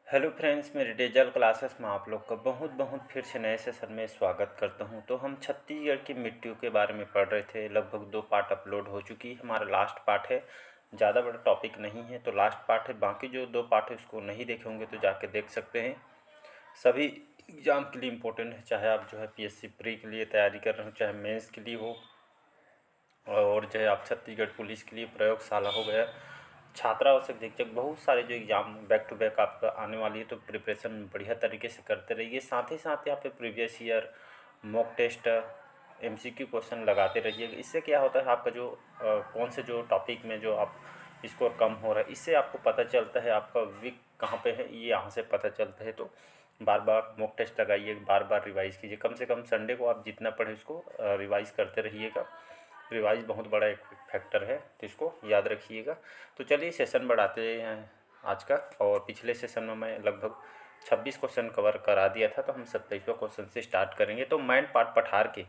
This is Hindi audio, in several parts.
हेलो फ्रेंड्स, मेरे डिजिटल क्लासेस में आप लोग का बहुत बहुत फिर से नए सेशन में स्वागत करता हूं। तो हम छत्तीसगढ़ की मिट्टियों के बारे में पढ़ रहे थे। लगभग 2 पार्ट अपलोड हो चुकी है। हमारा लास्ट पार्ट है, ज़्यादा बड़ा टॉपिक नहीं है तो लास्ट पार्ट है। बाकी जो 2 पार्ट है उसको नहीं देखे होंगे तो जाके देख सकते हैं। सभी एग्ज़ाम के लिए इम्पोर्टेंट है, चाहे आप जो है पीएससी प्री के लिए तैयारी कर रहे हो, चाहे मेंस के लिए हो, और जो है आप छत्तीसगढ़ पुलिस के लिए प्रयोगशाला हो गया, छात्रावास अधीक्षक, बहुत सारे जो एग्ज़ाम बैक टू बैक आपका आने वाली है। तो प्रिपरेशन बढ़िया तरीके से करते रहिए। साथ ही साथ यहाँ पे previous year mock test, MCQ question लगाते रहिए। इससे क्या होता है, आपका जो कौन से जो टॉपिक में जो आप स्कोर कम हो रहा है, इससे आपको पता चलता है आपका वीक कहाँ पे है, ये यहाँ से पता चलता है। तो बार बार मॉक टेस्ट लगाइए, बार बार रिवाइज़ कीजिए। कम से कम संडे को आप जितना पढ़े उसको रिवाइज़ करते रहिएगा। रिवाइज बहुत बड़ा एक फैक्टर है, तो इसको याद रखिएगा। तो चलिए सेशन बढ़ाते हैं आज का। और पिछले सेशन में मैं लगभग 26 क्वेश्चन कवर करा दिया था, तो हम 27वां क्वेश्चन से स्टार्ट करेंगे। तो मैनपाट पठार के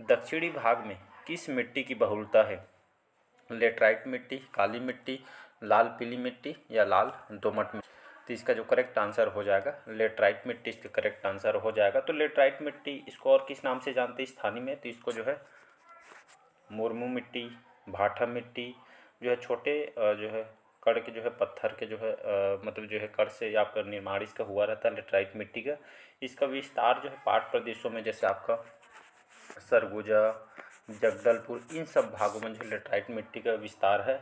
दक्षिणी भाग में किस मिट्टी की बहुलता है? लेटराइट मिट्टी, काली मिट्टी, लाल पीली मिट्टी या लाल दोमट मिट्टी? तो इसका जो करेक्ट आंसर हो जाएगा लेटराइट मिट्टी, इसका करेक्ट आंसर हो जाएगा। तो लेटराइट मिट्टी इसको और किस नाम से जानते हैं स्थानीय में? तो इसको जो है मुरमू मिट्टी, भाठा मिट्टी, जो है छोटे जो है कण के जो है पत्थर के जो है मतलब जो है कण से आपका निर्माण इसका हुआ रहता है लेटराइट मिट्टी का। इसका विस्तार जो है पाट प्रदेशों में, जैसे आपका सरगुजा, जगदलपुर, इन सब भागों में जो लेटराइट मिट्टी का विस्तार है।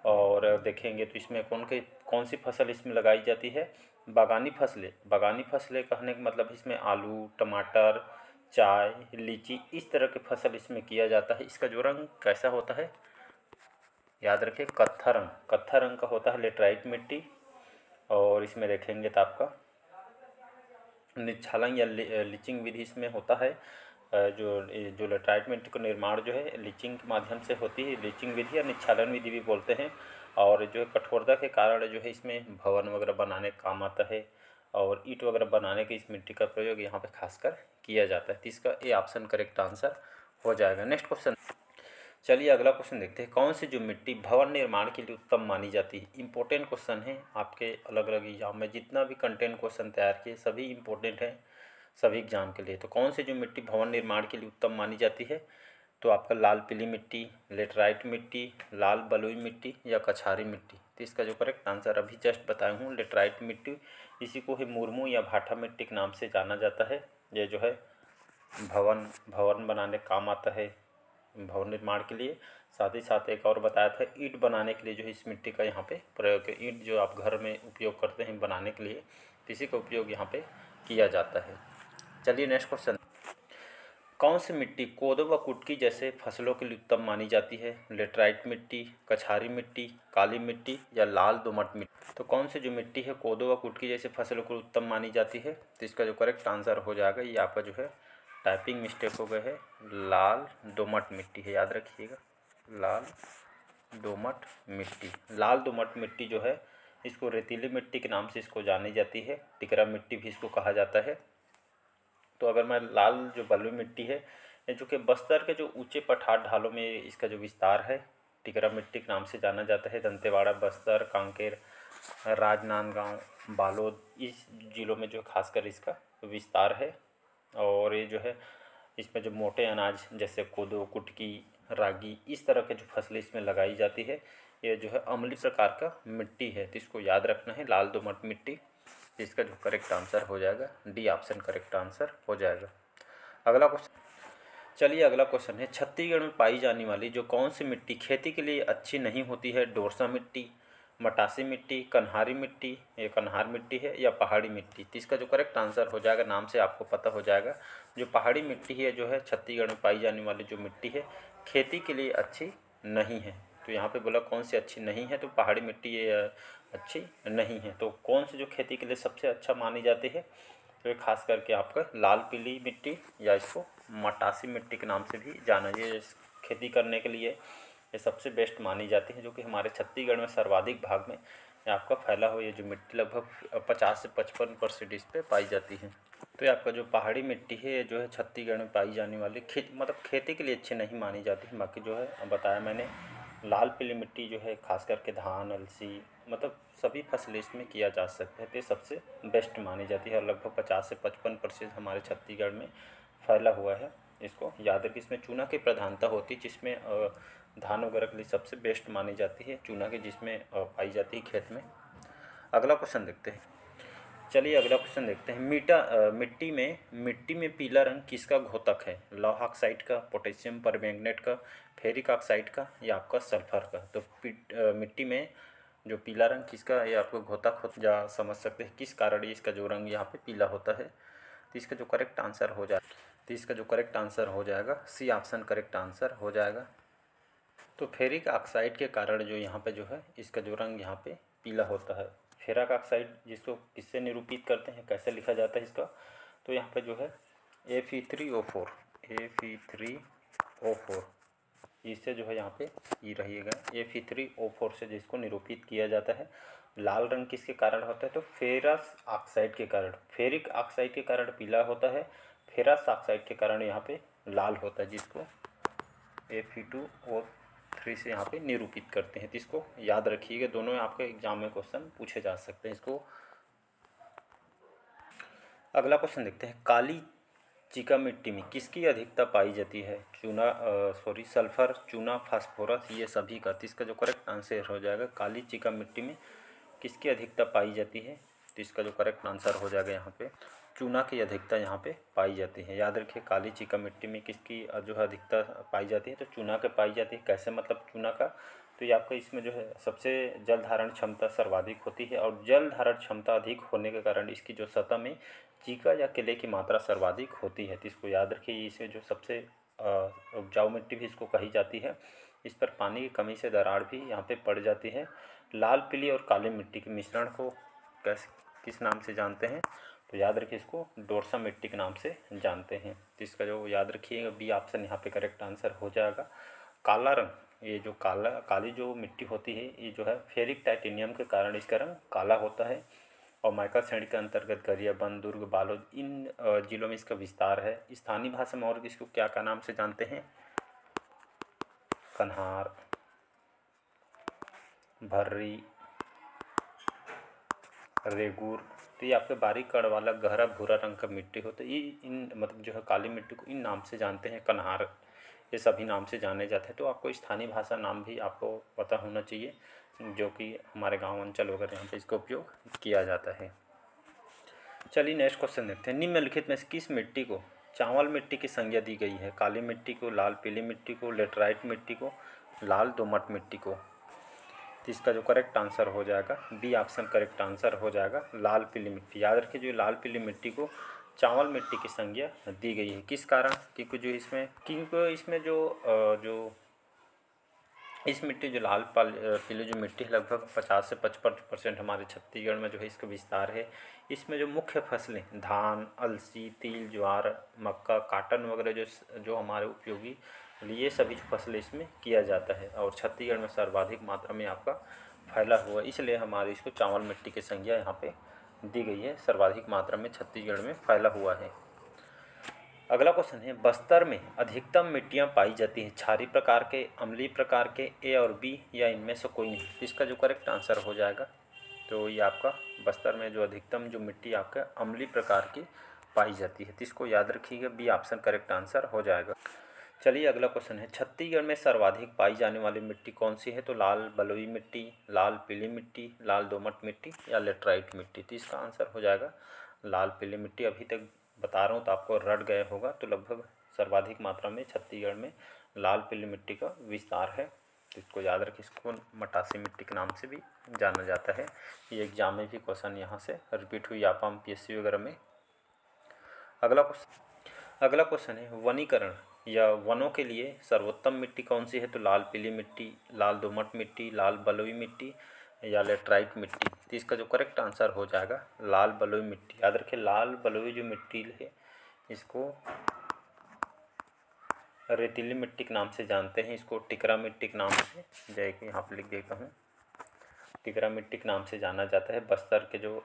और देखेंगे तो इसमें कौन सी फसल इसमें लगाई जाती है? बागानी फसलें कहने का मतलब इसमें आलू, टमाटर, चाय, लीची, इस तरह की फसल इसमें किया जाता है। इसका जो रंग कैसा होता है, याद रखिए कत्था रंग का होता है लेटराइट मिट्टी। और इसमें देखेंगे तो आपका निच्छालन या लीचिंग विधि इसमें होता है। जो लेटराइट मिट्टी का निर्माण जो है लीचिंग के माध्यम से होती है। लीचिंग विधि या निच्छालन विधि भी बोलते हैं। और जो है कठोरता के कारण जो है इसमें भवन वगैरह बनाने का काम आता है, और ईंट वगैरह बनाने के इस मिट्टी का प्रयोग यहाँ पे खासकर किया जाता है। तो इसका ए ऑप्शन करेक्ट आंसर हो जाएगा। नेक्स्ट क्वेश्चन, चलिए अगला क्वेश्चन देखते हैं। कौन सी जो मिट्टी भवन निर्माण के लिए उत्तम मानी जाती है? इंपॉर्टेंट क्वेश्चन है आपके अलग अलग एग्जाम में। जितना भी कंटेंट क्वेश्चन तैयार किए सभी इंपॉर्टेंट है सभी एग्जाम के लिए। तो कौन सी जो मिट्टी भवन निर्माण के लिए उत्तम मानी जाती है? तो आपका लाल पीली मिट्टी, लेटराइट मिट्टी, लाल बलुई मिट्टी या कछारी मिट्टी? तो इसका जो करेक्ट आंसर अभी जस्ट बताया हूँ लेटराइट मिट्टी। इसी को ही मुरमू या भाठा मिट्टी के नाम से जाना जाता है। ये जो है भवन बनाने काम आता है, भवन निर्माण के लिए। साथ ही साथ एक और बताया था, ईंट बनाने के लिए जो है इस मिट्टी का यहाँ पे प्रयोग है। ईंट जो आप घर में उपयोग करते हैं बनाने के लिए, इसी का उपयोग यहाँ पे किया जाता है। चलिए नेक्स्ट क्वेश्चन, कौन सी मिट्टी कोदो व कुटकी जैसे फसलों के लिए उत्तम मानी जाती है? लेटराइट मिट्टी, कछारी मिट्टी, काली मिट्टी या लाल दोमट मिट्टी? तो कौन सी जो मिट्टी है कोदो व कुटकी जैसे फसलों को उत्तम मानी जाती है? तो इसका जो करेक्ट आंसर हो जाएगा, ये आपका जो है टाइपिंग मिस्टेक हो गए है, लाल दोमट मिट्टी है, याद रखिएगा लाल दोमट मिट्टी। लाल दोमट मिट्टी जो है इसको रेतीली मिट्टी के नाम से इसको जानी जाती है। टिकरा मिट्टी भी इसको कहा जाता है। तो अगर मैं लाल जो बलुई मिट्टी है, ये जो कि बस्तर के जो ऊंचे पठार ढालों में इसका जो विस्तार है, टिकरा मिट्टी के नाम से जाना जाता है। दंतेवाड़ा, बस्तर, कांकेर, राजनांदगांव, बालोद, इस जिलों में जो खासकर इसका विस्तार है। और ये जो है इसमें जो मोटे अनाज जैसे कोदो, कुटकी, रागी, इस तरह के जो फसलें इसमें लगाई जाती है, ये जो है अम्लीय प्रकार का मिट्टी है। तो इसको याद रखना है, लाल दोमट मिट्टी। इसका जो करेक्ट आंसर हो जाएगा डी ऑप्शन करेक्ट आंसर हो जाएगा। अगला क्वेश्चन, चलिए अगला क्वेश्चन है, छत्तीसगढ़ में पाई जाने वाली जो कौन सी मिट्टी खेती के लिए अच्छी नहीं होती है? डोरसा मिट्टी, मटासी मिट्टी, कन्हारी मिट्टी, ये कन्हार मिट्टी है या पहाड़ी मिट्टी? तो इसका जो करेक्ट आंसर हो जाएगा, नाम से आपको पता हो जाएगा, जो पहाड़ी मिट्टी है जो है छत्तीसगढ़ में पाई जाने वाली जो मिट्टी है खेती के लिए अच्छी नहीं है। तो यहाँ पे बोला कौन सी अच्छी नहीं है, तो पहाड़ी मिट्टी ये अच्छी नहीं है। तो कौन सी जो खेती के लिए सबसे अच्छा मानी जाती है? तो ये खास करके आपका लाल पीली मिट्टी या इसको मटासी मिट्टी के नाम से भी जाना, ये खेती करने के लिए ये सबसे बेस्ट मानी जाती है, जो कि हमारे छत्तीसगढ़ में सर्वाधिक भाग में ये आपका फैला हुआ ये जो मिट्टी लगभग 50 से 55% इस पर पाई जाती है। तो ये आपका जो पहाड़ी मिट्टी है ये जो है छत्तीसगढ़ में पाई जाने वाली मतलब खेती के लिए अच्छी नहीं मानी जाती है। बाकी जो है बताया मैंने लाल पीली मिट्टी जो है खास करके धान, अलसी, मतलब सभी फसलें इसमें किया जा सकता है। तो ये सबसे बेस्ट मानी जाती है और लगभग 50 से 55% हमारे छत्तीसगढ़ में फैला हुआ है। इसको याद रखिए। इसमें चूना की प्रधानता होती है, जिसमें धान वगैरह के लिए सबसे बेस्ट मानी जाती है चूना की, जिसमें पाई जाती है खेत में। अगला क्वेश्चन देखते हैं। चलिए अगला क्वेश्चन देखते हैं। मिट्टी में पीला रंग किसका घोतक है? लौह ऑक्साइड का, पोटेशियम परमैंगनेट का, फेरिक ऑक्साइड का या आपका सल्फर का? तो मिट्टी में जो पीला रंग किसका, ये आपको घोतक हो जा समझ सकते हैं किस कारण इसका जो रंग यहाँ पे पीला होता है। तो इसका जो करेक्ट आंसर हो जाएगा सी ऑप्शन करेक्ट आंसर हो जाएगा। तो फेरिक ऑक्साइड के कारण जो यहाँ पे जो है इसका जो रंग यहाँ पे पीला होता है। फेरक ऑक्साइड जिसको किससे निरूपित करते हैं, कैसे लिखा जाता है इसका? तो यहाँ पे जो है Fe3O4 इससे जो है यहाँ पे ये रहिएगा Fe3O4 से जिसको निरूपित किया जाता है। लाल रंग किसके कारण होता है? तो फेरस ऑक्साइड के कारण। फेरिक ऑक्साइड के कारण पीला होता है, फेरस ऑक्साइड के कारण यहाँ पे लाल होता है, जिसको Fe2O3 से यहाँ पे निरूपित करते हैं। तो इसको याद रखिएगा, दोनों आपके एग्जाम में क्वेश्चन पूछे जा सकते हैं इसको। अगला क्वेश्चन देखते हैं। काली चिका मिट्टी में किसकी अधिकता पाई जाती है? सल्फर, चूना, फास्फोरस, ये सभी का। तो इसका जो करेक्ट आंसर हो जाएगा काली चिका मिट्टी में किसकी अधिकता पाई जाती है? तो इसका जो करेक्ट आंसर हो जाएगा यहाँ पे चूना की अधिकता यहाँ पे पाई जाती है। याद रखिए काली चिका मिट्टी में किसकी जो है अधिकता पाई जाती है? तो चूना के पाई जाती है। कैसे मतलब चूना का? तो ये आपका इसमें जो है सबसे जल धारण क्षमता सर्वाधिक होती है और जल धारण क्षमता अधिक होने के कारण इसकी जो सतह में चीका या किले की मात्रा सर्वाधिक होती है। तो इसको याद रखिए। इसे जो सबसे उपजाऊ मिट्टी भी इसको कही जाती है। इस पर पानी की कमी से दरार भी यहाँ पे पड़ जाती है। लाल पीली और काली मिट्टी के मिश्रण को किस नाम से जानते हैं? तो याद रखिए इसको डोरसा मिट्टी के नाम से जानते हैं। तो इसका जो याद रखिएगा बी ऑप्शन यहाँ पे करेक्ट आंसर हो जाएगा। काला रंग, ये जो काली जो मिट्टी होती है ये जो है फेरिक टाइटेनियम के कारण इसका रंग काला होता है। और माइका श्रेणी के अंतर्गत गरियाबंद, दुर्ग, बालोद, इन जिलों में इसका विस्तार है। स्थानीय भाषा में और इसको क्या नाम से जानते हैं? कन्हार, भर्री, रेगुर। तो ये आपके बारीक कण वाला गहरा भूरा रंग का मिट्टी होता है। ये इन मतलब जो है काली मिट्टी को इन नाम से जानते हैं, कन्हार, ये सभी नाम से जाने जाते हैं। तो आपको स्थानीय भाषा नाम भी आपको पता होना चाहिए, जो कि हमारे गांव अंचल वगैरह यहाँ पे इसका उपयोग किया जाता है। चलिए नेक्स्ट क्वेश्चन देखते हैं। निम्नलिखित में से किस मिट्टी को चावल मिट्टी की संज्ञा दी गई है? काली मिट्टी को, लाल पीली मिट्टी को, लेटराइट मिट्टी को, लाल दोमट मिट्टी को? तो इसका जो करेक्ट आंसर हो जाएगा बी ऑप्शन करेक्ट आंसर हो जाएगा लाल पीली मिट्टी। याद रखिए जो लाल पीली मिट्टी को चावल मिट्टी की संज्ञा दी गई है। किस कारण? क्योंकि इसमें जो इस मिट्टी जो लाल पीली जो मिट्टी है लगभग 50 से 55% हमारे छत्तीसगढ़ में जो है इसका विस्तार है। इसमें जो मुख्य फसलें धान, अलसी, तिल, ज्वार, मक्का, काटन वगैरह जो हमारे उपयोगी ये सभी जो फसलें इसमें किया जाता है और छत्तीसगढ़ में सर्वाधिक मात्रा में आपका फैला हुआ है, इसलिए हमारी इसको चावल मिट्टी की संज्ञा यहाँ पे दी गई है। सर्वाधिक मात्रा में छत्तीसगढ़ में फैला हुआ है। अगला क्वेश्चन है। बस्तर में अधिकतम मिट्टियाँ पाई जाती हैं क्षारीय प्रकार के, अम्लीय प्रकार के, ए और बी, या इनमें से कोई नहीं? इसका जो करेक्ट आंसर हो जाएगा तो ये आपका बस्तर में जो अधिकतम जो मिट्टी आपका अम्लीय प्रकार की पाई जाती है। तो इसको याद रखिएगा बी ऑप्शन करेक्ट आंसर हो जाएगा। चलिए अगला क्वेश्चन है। छत्तीसगढ़ में सर्वाधिक पाई जाने वाली मिट्टी कौन सी है? तो लाल बलुई मिट्टी, लाल पीली मिट्टी, लाल दोमट मिट्टी या लेटराइट मिट्टी? तो इसका आंसर हो जाएगा लाल पीली मिट्टी। अभी तक बता रहा हूँ तो आपको रट गए होगा। तो लगभग सर्वाधिक मात्रा में छत्तीसगढ़ में लाल पीली मिट्टी का विस्तार है। तो इसको याद रखिए। इसको मटासी मिट्टी के नाम से भी जाना जाता है। ये एग्जाम में भी क्वेश्चन यहाँ से रिपीट हुई आपाम PSC वगैरह में। अगला क्वेश्चन है। वनीकरण या वनों के लिए सर्वोत्तम मिट्टी कौन सी है? तो लाल पीली मिट्टी, लाल दोमट मिट्टी, लाल बलुई मिट्टी या लेटराइट मिट्टी? तो इसका जो करेक्ट आंसर हो जाएगा लाल बलुई मिट्टी। याद रखिए लाल बलुई जो मिट्टी है इसको रेतीली मिट्टी के नाम से जानते हैं। इसको टिकरा मिट्टी के नाम से जैसे यहाँ पर लिख देता हूँ, टिकरा मिट्टी के नाम से जाना जाता है। बस्तर के जो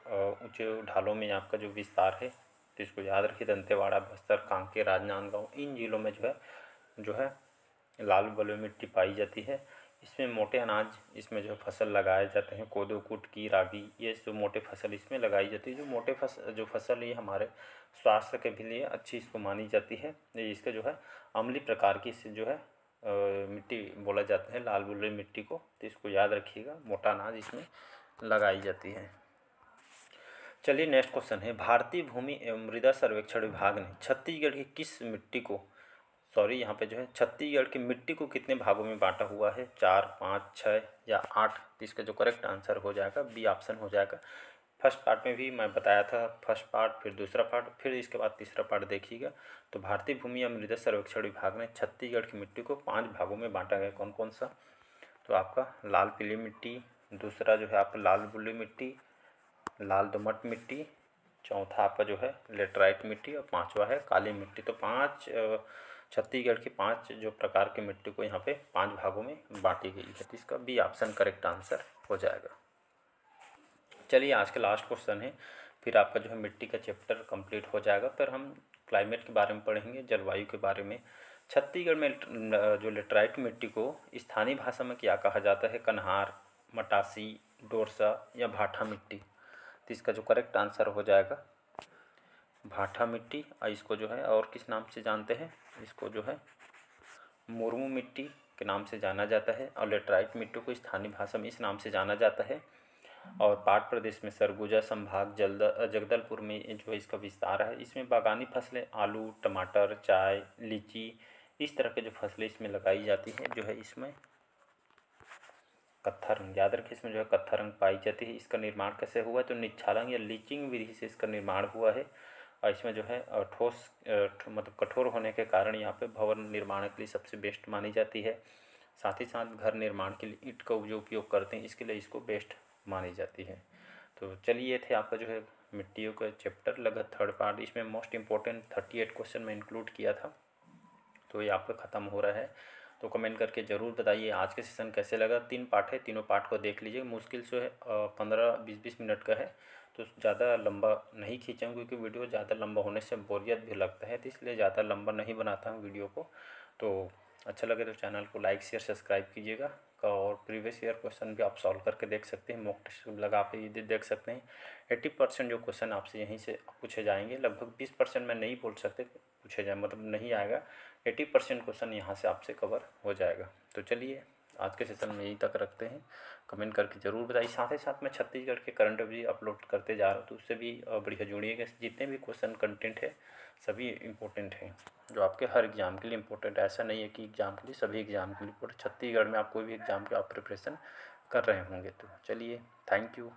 ऊंचे ढालों में आपका जो विस्तार है तो इसको याद रखिए। दंतेवाड़ा, बस्तर, कांकेर, राजनांदगांव, इन जिलों में जो है लाल बलुई मिट्टी पाई जाती है। इसमें मोटे अनाज इसमें जो फसल लगाए जाते हैं, कोदो, कुटकी, रागी, ये जो मोटे फसल इसमें लगाई जाती है। जो फसल ये हमारे स्वास्थ्य के भी लिए अच्छी इसको मानी जाती है। ये इसका जो है अम्लीय प्रकार की इससे जो है मिट्टी बोला जाता है, लाल बलुई मिट्टी को, तो इसको याद रखिएगा। मोटा अनाज इसमें लगाई जाती है। चलिए नेक्स्ट क्वेश्चन है, भारतीय भूमि एवं मृदा सर्वेक्षण विभाग ने छत्तीसगढ़ की किस मिट्टी को यहाँ पे जो है छत्तीसगढ़ की मिट्टी को कितने भागों में बांटा हुआ है? 4, 5, 6 या 8? तो इसका जो करेक्ट आंसर हो जाएगा बी ऑप्शन हो जाएगा। फर्स्ट पार्ट में भी मैं बताया था, फर्स्ट पार्ट, फिर दूसरा पार्ट, फिर इसके बाद तीसरा पार्ट देखिएगा। तो भारतीय भूमि या मृदा सर्वेक्षण विभाग ने छत्तीसगढ़ की मिट्टी को 5 भागों में बांटा गया। कौन कौन सा? तो आपका लाल पीली मिट्टी, दूसरा जो है आपका लाल बलुई मिट्टी, लाल दोमट मिट्टी, चौथा आपका जो है लेटराइट मिट्टी और पांचवा है काली मिट्टी। तो 5 छत्तीसगढ़ की 5 जो प्रकार की मिट्टी को यहाँ पे 5 भागों में बांटी गई है। तो इसका बी ऑप्शन करेक्ट आंसर हो जाएगा। चलिए आज का लास्ट क्वेश्चन है, फिर आपका जो है मिट्टी का चैप्टर कंप्लीट हो जाएगा। फिर हम क्लाइमेट के बारे में पढ़ेंगे, जलवायु के बारे में। छत्तीसगढ़ में जो लेटराइट मिट्टी को स्थानीय भाषा में क्या कहा जाता है? कन्हार, मटासी, डोरसा या भाठा मिट्टी? तो इसका जो करेक्ट आंसर हो जाएगा भाठा मिट्टी। और इसको जो है और किस नाम से जानते हैं? इसको जो है मुर्मू मिट्टी के नाम से जाना जाता है। और लेटराइट मिट्टी को स्थानीय भाषा में इस नाम से जाना जाता है। और पाट प्रदेश में सरगुजा संभाग जगदलपुर में जो है इसका विस्तार है। इसमें बागानी फसलें आलू, टमाटर, चाय, लीची, इस तरह के जो फसलें इसमें लगाई जाती हैं। जो है इसमें कत्था रंग, याद रखिए, इसमें जो है कत्था रंग पाई जाती है। इसका निर्माण कैसे हुआ है? तो निच्छालन या लीचिंग विधि से इसका निर्माण हुआ है। और इसमें जो है ठोस मतलब कठोर होने के कारण यहाँ पे भवन निर्माण के लिए सबसे बेस्ट मानी जाती है। साथ ही साथ घर निर्माण के लिए ईंट का जो उपयोग करते हैं इसके लिए इसको बेस्ट मानी जाती है। तो चलिए ये थे आपका जो है मिट्टियों का चैप्टर, लगभग थर्ड पार्ट। इसमें मोस्ट इंपॉर्टेंट 38 क्वेश्चन में इंक्लूड किया था। तो ये आपका ख़त्म हो रहा है। तो कमेंट करके ज़रूर बताइए आज के सेशन कैसे लगा। 3 पार्ट है, तीनों पार्ट को देख लीजिए। मुश्किल से है 15-20 मिनट का है, तो ज़्यादा लंबा नहीं खींचा हूँ, क्योंकि वीडियो ज़्यादा लंबा होने से बोरियत भी लगता है, तो इसलिए ज़्यादा लंबा नहीं बनाता हूँ वीडियो को। तो अच्छा लगे तो चैनल को लाइक शेयर सब्सक्राइब कीजिएगा। और प्रीवियस ईयर क्वेश्चन भी आप सॉल्व करके देख सकते हैं, मॉक टेस्ट लगा पे ये देख सकते हैं। 80% जो क्वेश्चन आपसे यहीं से पूछे जाएंगे। लगभग 20% में नहीं बोल सकते पूछे जाए, मतलब नहीं आएगा। 80% क्वेश्चन यहाँ से आपसे कवर हो जाएगा। तो चलिए आज के सेशन में यहीं तक रखते हैं। कमेंट करके ज़रूर बताइए। साथ ही साथ मैं छत्तीसगढ़ के करंट भी अपलोड करते जा रहा हूँ, तो उससे भी बढ़िया जुड़िएगा। जितने भी क्वेश्चन कंटेंट है सभी इम्पोर्टेंट हैं, जो आपके हर एग्ज़ाम के लिए इम्पोर्टेंट है। ऐसा नहीं है कि एग्ज़ाम के लिए, सभी एग्ज़ाम के लिए इम्पोर्टेंट। छत्तीसगढ़ में आप कोई भी एग्ज़ाम की आप प्रिपरेशन कर रहे होंगे। तो चलिए, थैंक यू।